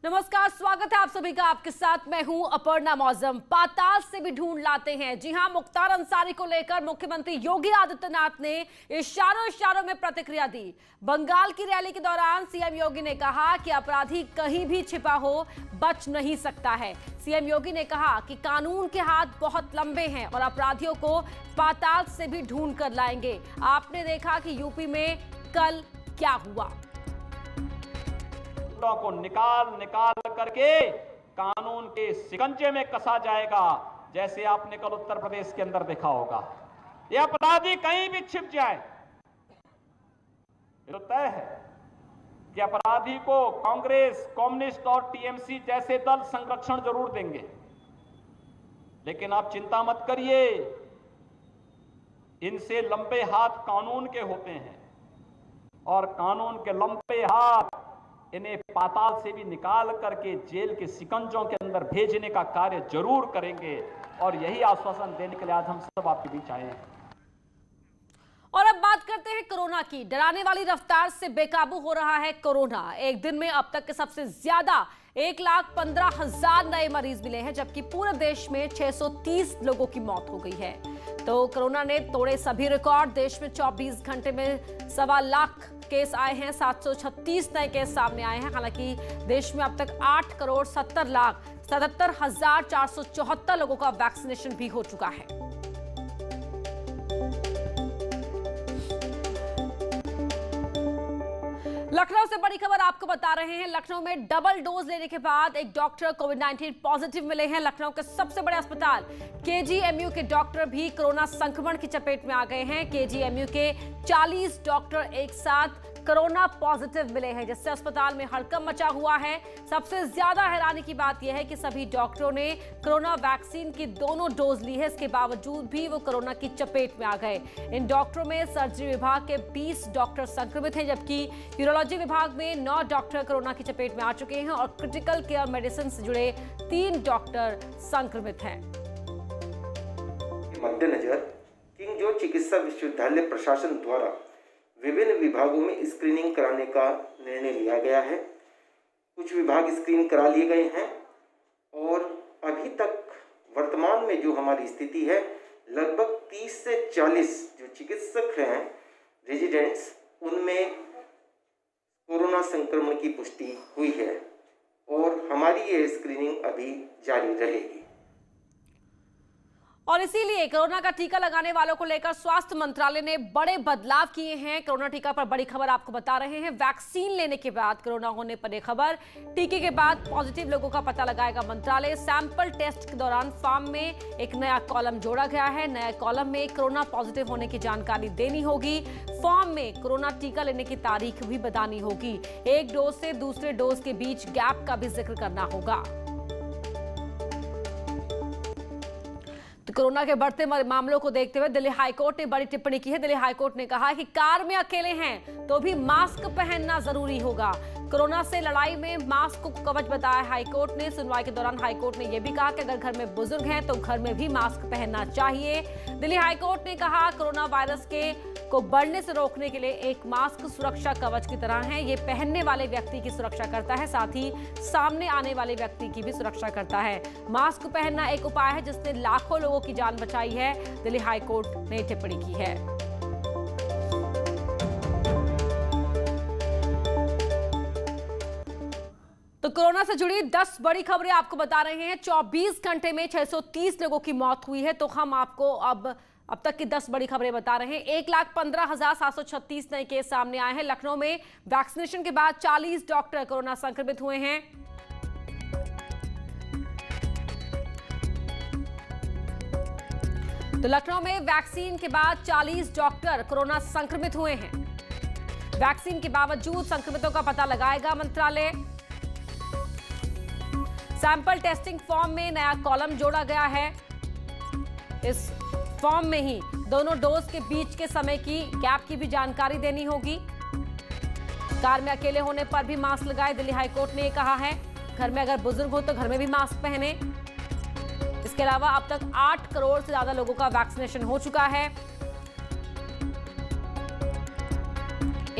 नमस्कार, स्वागत है आप सभी का। आपके साथ मैं हूं अपर्णा मौजम। पाताल से भी ढूंढ लाते हैं। जी हां, मुख्तार अंसारी को लेकर मुख्यमंत्री योगी आदित्यनाथ ने इशारों में प्रतिक्रिया दी। बंगाल की रैली के दौरान सीएम योगी ने कहा कि अपराधी कहीं भी छिपा हो बच नहीं सकता है। सीएम योगी ने कहा कि कानून के हाथ बहुत लंबे हैं और अपराधियों को पाताल से भी ढूंढ कर लाएंगे। आपने देखा कि यूपी में कल क्या हुआ। को निकाल करके कानून के शिकंजे में कसा जाएगा, जैसे आपने कल उत्तर प्रदेश के अंदर देखा होगा। ये अपराधी कहीं भी छिप जाए, ये तो तय है कि अपराधी को कांग्रेस, कम्युनिस्ट और टीएमसी जैसे दल संरक्षण जरूर देंगे, लेकिन आप चिंता मत करिए, इनसे लंबे हाथ कानून के होते हैं और कानून के लंबे हाथ इन्हें पाताल से भी निकाल करके जेल के शिकंजों के अंदर भेजने का कार्य जरूर करेंगे। और यही आश्वासन देने के लिए आज हम सब आपके बीच आए हैं। और अब बात करते हैं कोरोना की। डराने वाली रफ्तार से बेकाबू हो रहा है कोरोना। एक दिन में अब तक के सबसे ज्यादा 1,15,000 नए मरीज मिले हैं, जबकि पूरे देश में 630 लोगों की मौत हो गई है। तो कोरोना ने तोड़े सभी रिकॉर्ड। देश में 24 घंटे में 1.25 लाख केस आए हैं, 736 नए केस सामने आए हैं। हालांकि देश में अब तक 8,70,77,474 लोगों का वैक्सीनेशन भी हो चुका है। लखनऊ से बड़ी खबर आपको बता रहे हैं। लखनऊ में डबल डोज लेने के बाद एक डॉक्टर कोविड-19 पॉजिटिव मिले हैं। लखनऊ के सबसे बड़े अस्पताल केजीएमयू के डॉक्टर भी कोरोना संक्रमण की चपेट में आ गए हैं। केजीएमयू के 40 डॉक्टर एक साथ कोरोना पॉजिटिव मिले हैं, जिससे अस्पताल में हड़कंप मचा हुआ है। सबसे ज्यादा हैरानी की बात यह है कि सभी डॉक्टरों ने कोरोना वैक्सीन की दोनों डोज ली है, इसके बावजूद भी वो कोरोना की चपेट में आ गए। इन डॉक्टरों में सर्जरी विभाग के 20 डॉक्टर संक्रमित हैं, जबकि यूरोलॉजी विभाग में 9 डॉक्टर कोरोना की चपेट में आ चुके हैं और क्रिटिकल केयर मेडिसिन से जुड़े 3 डॉक्टर संक्रमित हैं। मद्देनजर किंग जॉर्ज चिकित्सा विश्वविद्यालय प्रशासन द्वारा विभिन्न विभागों में स्क्रीनिंग कराने का निर्णय लिया गया है। कुछ विभाग स्क्रीन करा लिए गए हैं और अभी तक वर्तमान में जो हमारी स्थिति है, लगभग 30 से 40 जो चिकित्सक हैं रेजिडेंट्स, उनमें कोरोना संक्रमण की पुष्टि हुई है और हमारी ये स्क्रीनिंग अभी जारी रहेगी। और इसीलिए कोरोना का टीका लगाने वालों को लेकर स्वास्थ्य मंत्रालय ने बड़े बदलाव किए हैं। कोरोना टीका पर बड़ी खबर आपको बता रहे हैं। वैक्सीन लेने के बाद कोरोना होने पर एक खबर, टीके के बाद पॉजिटिव लोगों का पता लगाएगा मंत्रालय। सैंपल टेस्ट के दौरान फॉर्म में एक नया कॉलम जोड़ा गया है। नए कॉलम में कोरोना पॉजिटिव होने की जानकारी देनी होगी। फॉर्म में कोरोना टीका लेने की तारीख भी बतानी होगी। एक डोज से दूसरे डोज के बीच गैप का भी जिक्र करना होगा। तो कोरोना के बढ़ते मामलों को देखते हुए दिल्ली हाईकोर्ट ने बड़ी टिप्पणी की है। दिल्ली हाईकोर्ट ने कहा है कि कार में अकेले हैं तो भी मास्क पहनना जरूरी होगा। कोरोना से लड़ाई में मास्क को कवच बताया हाईकोर्ट ने। सुनवाई के दौरान हाईकोर्ट ने यह भी कहा कि अगर घर में बुजुर्ग हैं तो घर में भी मास्क पहनना चाहिए। दिल्ली हाईकोर्ट ने कहा कोरोना वायरस को बढ़ने से रोकने के लिए एक मास्क सुरक्षा कवच की तरह है। ये पहनने वाले व्यक्ति की सुरक्षा करता है, साथ ही सामने आने वाले व्यक्ति की भी सुरक्षा करता है। मास्क पहनना एक उपाय है जिसने लाखों लोगों की जान बचाई है, दिल्ली हाईकोर्ट ने टिप्पणी की है। तो कोरोना से जुड़ी 10 बड़ी खबरें आपको बता रहे हैं। 24 घंटे में 630 लोगों की मौत हुई है, तो हम आपको अब तक की 10 बड़ी खबरें बता रहे हैं। 1,15,736 नए केस सामने आए हैं। लखनऊ में वैक्सीनेशन के बाद 40 डॉक्टर कोरोना संक्रमित हुए हैं। तो लखनऊ में वैक्सीन के बाद 40 डॉक्टर कोरोना संक्रमित हुए हैं। वैक्सीन के बावजूद संक्रमितों का पता लगाएगा मंत्रालय। सैंपल टेस्टिंग फॉर्म में नया कॉलम जोड़ा गया है। इस फॉर्म में ही दोनों डोज के बीच के समय की गैप की भी जानकारी देनी होगी। कार में अकेले होने पर भी मास्क लगाए, दिल्ली हाईकोर्ट ने कहा है। घर में अगर बुजुर्ग हो तो घर में भी मास्क पहने। इसके अलावा अब तक 8 करोड़ से ज्यादा लोगों का वैक्सीनेशन हो चुका है।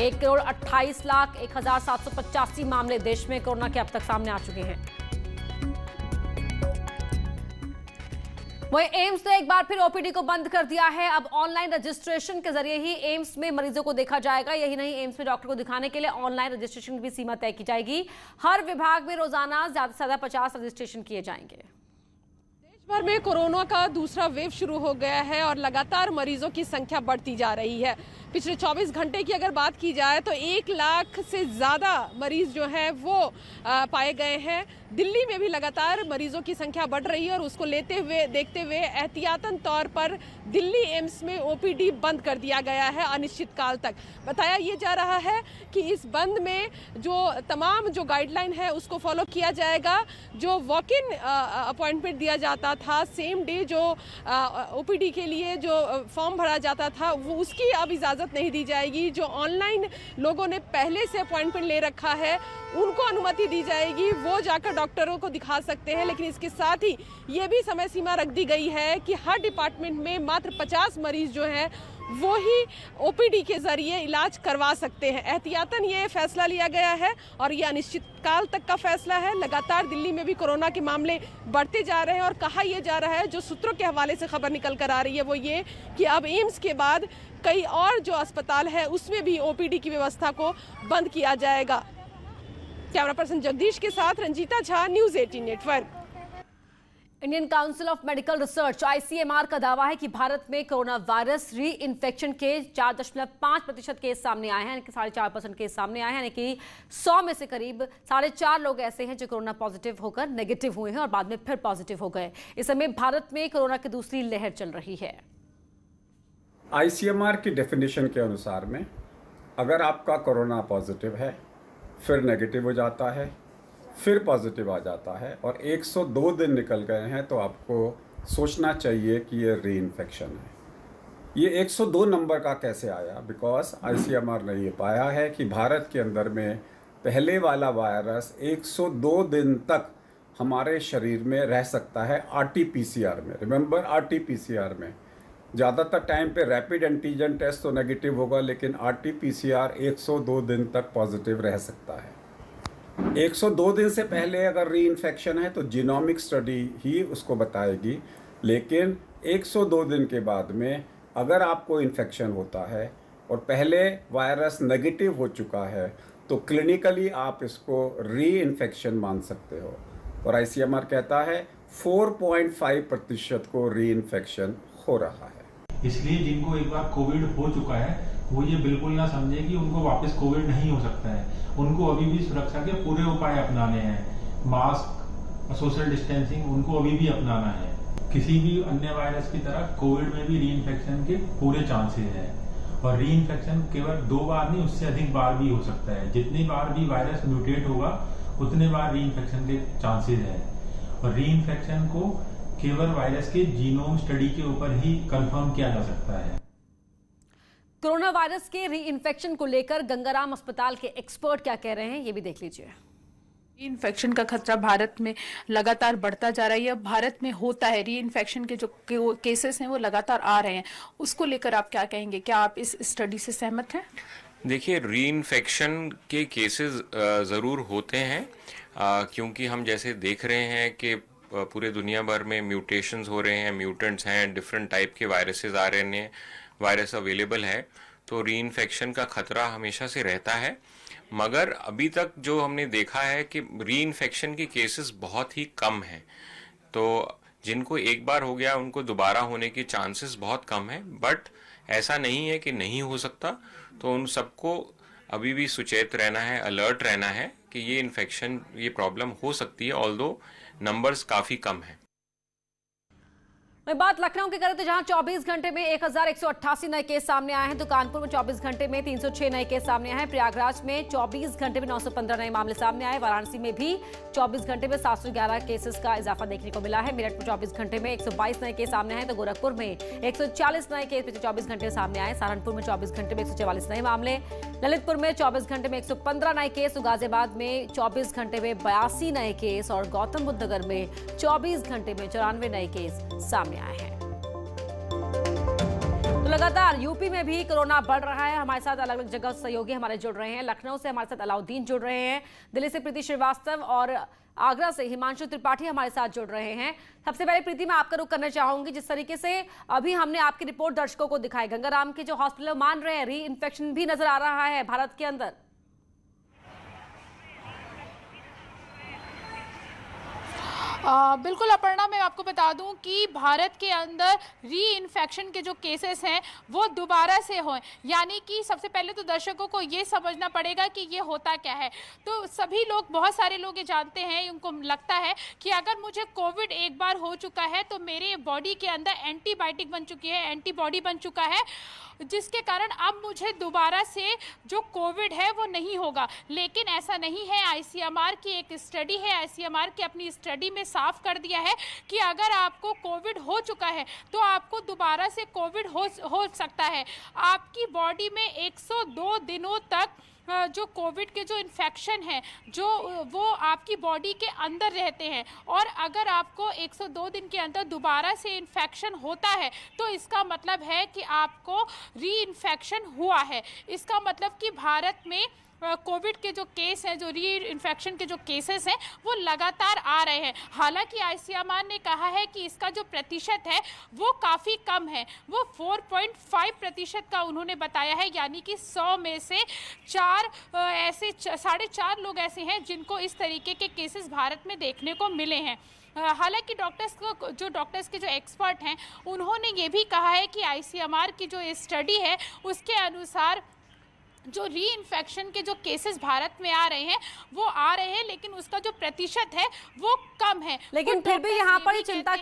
1,28,01,785 मामले देश में कोरोना के अब तक सामने आ चुके हैं। वहीं एम्स ने एक बार फिर ओपीडी को बंद कर दिया है। अब ऑनलाइन रजिस्ट्रेशन के जरिए ही एम्स में मरीजों को देखा जाएगा। यही नहीं, एम्स में डॉक्टर को दिखाने के लिए ऑनलाइन रजिस्ट्रेशन की भी सीमा तय की जाएगी। हर विभाग में रोजाना ज्यादा से ज्यादा 50 रजिस्ट्रेशन किए जाएंगे। देश भर में कोरोना का दूसरा वेव शुरू हो गया है और लगातार मरीजों की संख्या बढ़ती जा रही है। पिछले 24 घंटे की अगर बात की जाए तो 1 लाख से ज़्यादा मरीज जो हैं वो पाए गए हैं। दिल्ली में भी लगातार मरीजों की संख्या बढ़ रही है और उसको देखते हुए एहतियातन तौर पर दिल्ली एम्स में ओपीडी बंद कर दिया गया है अनिश्चित काल तक। बताया ये जा रहा है कि इस बंद में जो तमाम जो गाइडलाइन है उसको फॉलो किया जाएगा। जो वॉक इन अपॉइंटमेंट दिया जाता था, सेम डे जो ओपीडी के लिए जो फॉर्म भरा जाता था, वो उसकी अब इजाज़त नहीं दी जाएगी। जो ऑनलाइन लोगों ने पहले से अपॉइंटमेंट ले रखा है उनको अनुमति दी जाएगी, वो जाकर डॉक्टरों को दिखा सकते हैं। लेकिन इसके साथ ही ये भी समय सीमा रख दी गई है कि हर डिपार्टमेंट में मात्र 50 मरीज जो हैं वो ही ओपीडी के जरिए इलाज करवा सकते हैं। एहतियातन ये फैसला लिया गया है और ये अनिश्चित काल तक का फैसला है। लगातार दिल्ली में भी कोरोना के मामले बढ़ते जा रहे हैं और कहा यह जा रहा है, जो सूत्रों के हवाले से खबर निकल कर आ रही है, वो ये कि अब एम्स के बाद कई और जो अस्पताल है उसमें भी ओपीडी की व्यवस्था को बंद किया जाएगा। कैमरा पर्सन जगदीश के साथ रंजीता झा, न्यूज़ 18 नेटवर्क। Indian Council of Medical Research ICMR का दावा है कि भारत में कोरोना वायरस री इन्फेक्शन के 4.5% केस सामने आए हैं, यानी कि 4.5% केस सामने आए हैं, यानी कि 100 में से करीब 4.5 लोग ऐसे हैं जो कोरोना पॉजिटिव होकर नेगेटिव हुए हैं और बाद में फिर पॉजिटिव हो गए। इस समय भारत में कोरोना की दूसरी लहर चल रही है। ICMR की डेफिनेशन के अनुसार में अगर आपका कोरोना पॉजिटिव है, फिर नेगेटिव हो जाता है, फिर पॉजिटिव आ जाता है और 102 दिन निकल गए हैं, तो आपको सोचना चाहिए कि ये री इन्फेक्शन है। ये 102 नंबर का कैसे आया? बिकॉज ICMR ने ये पाया है कि भारत के अंदर में पहले वाला वायरस 102 दिन तक हमारे शरीर में रह सकता है RT-PCR में। रिमेंबर, RT-PCR में ज़्यादातर टाइम पे रैपिड एंटीजन टेस्ट तो नेगेटिव होगा, लेकिन RT-PCR 102 दिन तक पॉजिटिव रह सकता है। 102 दिन से पहले अगर री इन्फेक्शन है तो जीनोमिक स्टडी ही उसको बताएगी, लेकिन 102 दिन के बाद में अगर आपको इन्फेक्शन होता है और पहले वायरस नेगेटिव हो चुका है तो क्लिनिकली आप इसको री इन्फेक्शन मान सकते हो। और ICMR कहता है 4.5% को री इन्फेक्शन हो रहा है। इसलिए जिनको एक बार कोविड हो चुका है वो ये बिल्कुल ना समझे कि उनको वापस कोविड नहीं हो सकता है। उनको अभी भी सुरक्षा के पूरे उपाय अपनाने हैं। मास्क, सोशल डिस्टेंसिंग उनको अभी भी अपनाना है। किसी भी अन्य वायरस की तरह कोविड में भी री इन्फेक्शन के पूरे चांसेस हैं और री इन्फेक्शन केवल 2 बार नहीं, उससे अधिक बार भी हो सकता है। जितनी बार भी वायरस म्यूटेट होगा उतने बार री इन्फेक्शन के चांसेस हैं और री इन्फेक्शन को केवल वायरस के जीनोम स्टडी के ऊपर ही कंफर्म किया जा सकता है। कोरोना वायरस के री इन्फेक्शन को लेकर गंगाराम अस्पताल के एक्सपर्ट क्या कह रहे हैं, ये भी देख लीजिए। री इन्फेक्शन का खतरा भारत में लगातार बढ़ता जा रहा है। भारत में होता है, री इन्फेक्शन के जो केसेस हैं वो लगातार आ रहे हैं, उसको लेकर आप क्या कहेंगे? क्या आप इस स्टडी से सहमत हैं? देखिए, री इन्फेक्शन के केसेस ज़रूर होते हैं क्योंकि हम जैसे देख रहे हैं कि पूरे दुनिया भर में म्यूटेशंस हो रहे हैं, म्यूटेंट्स हैं, डिफरेंट टाइप के वायरसेस आ रहे हैं, वायरस अवेलेबल है, तो री इन्फेक्शन का खतरा हमेशा से रहता है। मगर अभी तक जो हमने देखा है कि री इन्फेक्शन के केसेस बहुत ही कम हैं, तो जिनको एक बार हो गया उनको दोबारा होने के चांसेस बहुत कम है। बट ऐसा नहीं है कि नहीं हो सकता, तो उन सबको अभी भी सुचेत रहना है, अलर्ट रहना है कि ये इन्फेक्शन, ये प्रॉब्लम हो सकती है, ऑल्दो नंबर्स काफ़ी कम हैं। मैं बात लखनऊ की करें तो जहां 24 घंटे में 1188 नए केस सामने आए हैं, तो कानपुर में 24 घंटे में 306 नए केस सामने आए हैं, प्रयागराज में 24 घंटे में 915 नए मामले सामने आए, वाराणसी में भी 24 घंटे में 711 केसेस का इजाफा देखने को मिला है, मेरठ में 24 घंटे में 122 नए केस सामने आए, तो गोरखपुर में 140 नए केस पिछले 24 घंटे में सामने आए, सहारनपुर में 24 घंटे में 144 नए मामले, ललितपुर में 24 घंटे में 115 नए केस, गाजियाबाद में 24 घंटे में 82 नए केस और गौतम बुद्ध नगर में 24 घंटे में 94 नए केस सामने आए हैं। तो लगातार यूपी में भी कोरोना बढ़ रहा है। हमारे साथ अलग अलग जगह सहयोगी हमारे जुड़ रहे हैं। लखनऊ से हमारे साथ अलाउद्दीन जुड़ रहे हैं, दिल्ली से प्रीति श्रीवास्तव और आगरा से हिमांशु त्रिपाठी हमारे साथ जुड़ रहे हैं। सबसे पहले प्रीति, मैं आपका रुख करना चाहूंगी। जिस तरीके से अभी हमने आपकी रिपोर्ट दर्शकों को दिखाई, गंगाराम के जो हॉस्पिटल मान रहे हैं री इन्फेक्शन भी नजर आ रहा है भारत के अंदर। बिल्कुल अपर्णा, मैं आपको बता दूं कि भारत के अंदर री इन्फेक्शन के जो केसेस हैं वो दोबारा से हों, यानी कि सबसे पहले तो दर्शकों को ये समझना पड़ेगा कि ये होता क्या है। तो सभी लोग, बहुत सारे लोग ये जानते हैं, उनको लगता है कि अगर मुझे कोविड एक बार हो चुका है तो मेरे बॉडी के अंदर एंटीबायोटिक बन चुकी है, एंटीबॉडी बन चुका है, जिसके कारण अब मुझे दोबारा से जो कोविड है वो नहीं होगा। लेकिन ऐसा नहीं है। आईसीएमआर की एक स्टडी है, आईसीएमआर की अपनी स्टडी में साफ कर दिया है कि अगर आपको कोविड हो चुका है तो आपको दोबारा से कोविड हो सकता है। आपकी बॉडी में 102 दिनों तक जो कोविड के जो इन्फेक्शन है जो वो आपकी बॉडी के अंदर रहते हैं, और अगर आपको 102 दिन के अंदर दोबारा से इन्फेक्शन होता है तो इसका मतलब है कि आपको री इन्फेक्शन हुआ है। इसका मतलब कि भारत में कोविड के जो केस हैं, जो री इन्फेक्शन के जो केसेस हैं वो लगातार आ रहे हैं। हालांकि आईसीएमआर ने कहा है कि इसका जो प्रतिशत है वो काफ़ी कम है, वो 4.5% का उन्होंने बताया है, यानी कि 100 में से 4.5 लोग ऐसे हैं जिनको इस तरीके के केसेस भारत में देखने को मिले हैं। हालांकि डॉक्टर्स के जो एक्सपर्ट हैं उन्होंने ये भी कहा है कि आईसीएमआर की जो स्टडी है उसके अनुसार जो री इन्फेक्शन के जो केसेस भारत में आ रहे हैं वो आ रहे हैं, लेकिन उसका जो प्रतिशत है वो कम है। लेकिन फिर भी यहाँ पर चिंता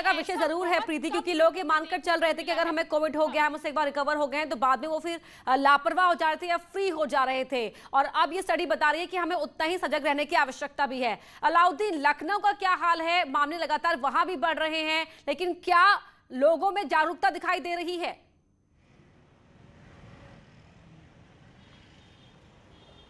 का विषय जरूर है प्रीति, क्योंकि लोग ये मानकर चल रहे थे कि अगर हमें कोविड हो गया, हम उससे एक बार रिकवर हो गए हैं, तो बाद में वो फिर लापरवाह हो जा रहे थे या फ्री हो जा रहे थे। और अब ये स्टडी बता रही है कि हमें उतना ही सजग रहने की आवश्यकता भी है। अलाउद्दीन, लखनऊ का क्या हाल है? मामले लगातार वहां भी बढ़ रहे हैं, लेकिन क्या लोगों में जागरूकता दिखाई दे रही है?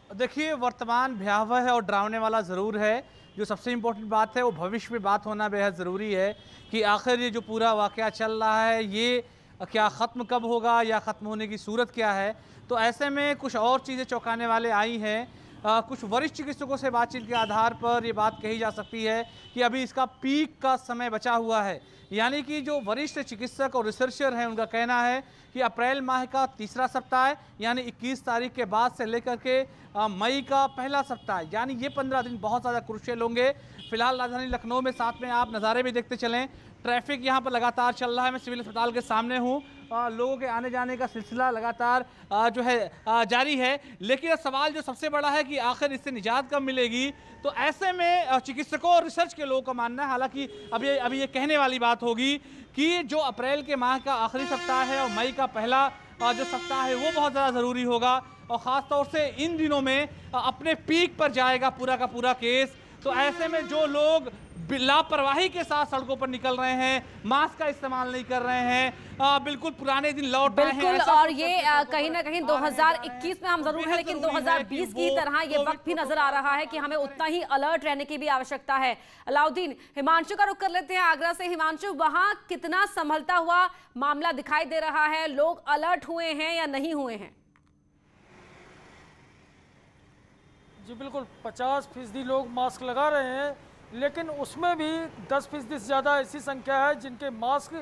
देखिए, वर्तमान भयावह है और डरावने वाला ज़रूर है। जो सबसे इम्पोर्टेंट बात है वो भविष्य में बात होना बेहद ज़रूरी है कि आखिर ये जो पूरा वाक़या चल रहा है ये क्या ख़त्म कब होगा या ख़त्म होने की सूरत क्या है। तो ऐसे में कुछ और चीज़ें चौंकाने वाले आई हैं। कुछ वरिष्ठ चिकित्सकों से बातचीत के आधार पर ये बात कही जा सकती है कि अभी इसका पीक का समय बचा हुआ है, यानी कि जो वरिष्ठ चिकित्सक और रिसर्चर हैं उनका कहना है कि अप्रैल माह का तीसरा सप्ताह यानी 21 तारीख के बाद से लेकर के मई का पहला सप्ताह, यानी ये 15 दिन बहुत ज़्यादा क्रुशियल होंगे। फिलहाल राजधानी लखनऊ में साथ में आप नज़ारे भी देखते चलें, ट्रैफिक यहाँ पर लगातार चल रहा है। मैं सिविल अस्पताल के सामने हूँ, लोगों के आने जाने का सिलसिला लगातार जो है जारी है। लेकिन सवाल जो सबसे बड़ा है कि आखिर इससे निजात कब मिलेगी। तो ऐसे में चिकित्सकों और रिसर्च के लोगों का मानना है, हालांकि अभी ये कहने वाली बात होगी कि जो अप्रैल के माह का आखिरी सप्ताह है और मई का पहला जो सप्ताह है वो बहुत ज़्यादा ज़रूरी होगा, और ख़ास तौर से इन दिनों में अपने पीक पर जाएगा पूरा का पूरा केस। तो ऐसे में जो लोग लापरवाही के साथ सड़कों पर निकल रहे हैं, मास्क का इस्तेमाल नहीं कर रहे हैं, बिल्कुल पुराने दिन लौट रहे हैं। और ये कहीं ना कहीं 2021 में हम जरूर हैं, लेकिन 2020 की तरह ये वक्त भी नजर आ रहा है कि हमें उतना ही अलर्ट रहने की भी आवश्यकता है। अलाउद्दीन, हिमांशु का रुख कर लेते हैं आगरा से। हिमांशु, वहां कितना संभलता हुआ मामला दिखाई दे रहा है? लोग अलर्ट हुए हैं या नहीं हुए हैं? जी बिल्कुल, 50% लोग मास्क लगा रहे हैं, लेकिन उसमें भी 10% से ज़्यादा ऐसी संख्या है जिनके मास्क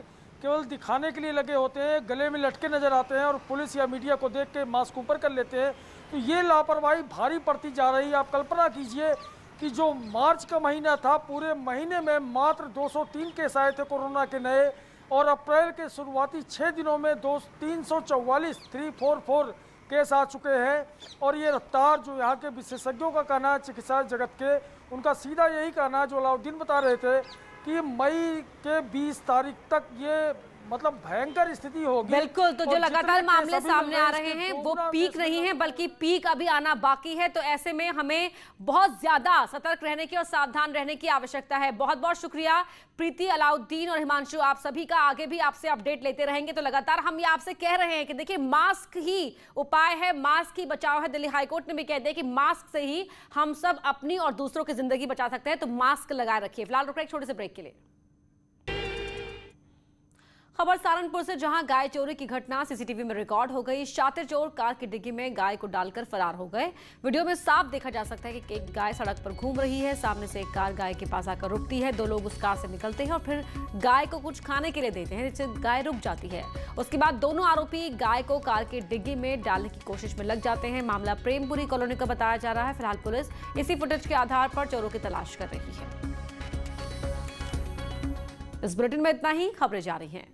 केवल दिखाने के लिए लगे होते हैं, गले में लटके नज़र आते हैं और पुलिस या मीडिया को देख के मास्क ऊपर कर लेते हैं। तो ये लापरवाही भारी पड़ती जा रही है। आप कल्पना कीजिए कि जो मार्च का महीना था, पूरे महीने में मात्र 203 केस आए थे कोरोना के नए, और अप्रैल के शुरुआती 6 दिनों में 344 केस आ चुके हैं। और ये रफ्तार, जो यहाँ के विशेषज्ञों का कहना है, चिकित्सा जगत के, उनका सीधा यही कहना है जो अलाउद्दीन बता रहे थे कि मई के 20 तारीख तक ये मतलब भयंकर स्थिति होगी। बिल्कुल, तो जो लगातार मामले सामने आ रहे हैं वो पीक नहीं है, बल्कि पीक अभी आना बाकी है। तो ऐसे में हमें बहुत ज्यादा सतर्क रहने की और सावधान रहने की आवश्यकता है। बहुत बहुत शुक्रिया प्रीति, अलाउद्दीन और हिमांशु, आप सभी का। आगे भी आपसे अपडेट लेते रहेंगे। तो लगातार हम ये आपसे कह रहे हैं कि देखिए, मास्क ही उपाय है, मास्क ही बचाव है। दिल्ली हाईकोर्ट ने भी कह दिया कि मास्क से ही हम सब अपनी और दूसरों की जिंदगी बचा सकते हैं। तो मास्क लगाए रखिए। फिलहाल रुक रहे एक छोटे से ब्रेक के लिए। खबर सहारनपुर से, जहां गाय चोरी की घटना सीसीटीवी में रिकॉर्ड हो गई। शातिर चोर कार की डिग्गी में गाय को डालकर फरार हो गए। वीडियो में साफ देखा जा सकता है कि एक गाय सड़क पर घूम रही है। सामने से एक कार गाय के पास आकर रुकती है। दो लोग उस कार से निकलते हैं और फिर गाय को कुछ खाने के लिए देते हैं, जिससे गाय रुक जाती है। उसके बाद दोनों आरोपी गाय को कार की डिग्गी में डालने की कोशिश में लग जाते हैं। मामला प्रेमपुरी कॉलोनी का बताया जा रहा है। फिलहाल पुलिस इसी फुटेज के आधार पर चोरों की तलाश कर रही है। इस बुलेटिन में इतना ही। खबरें जारी हैं।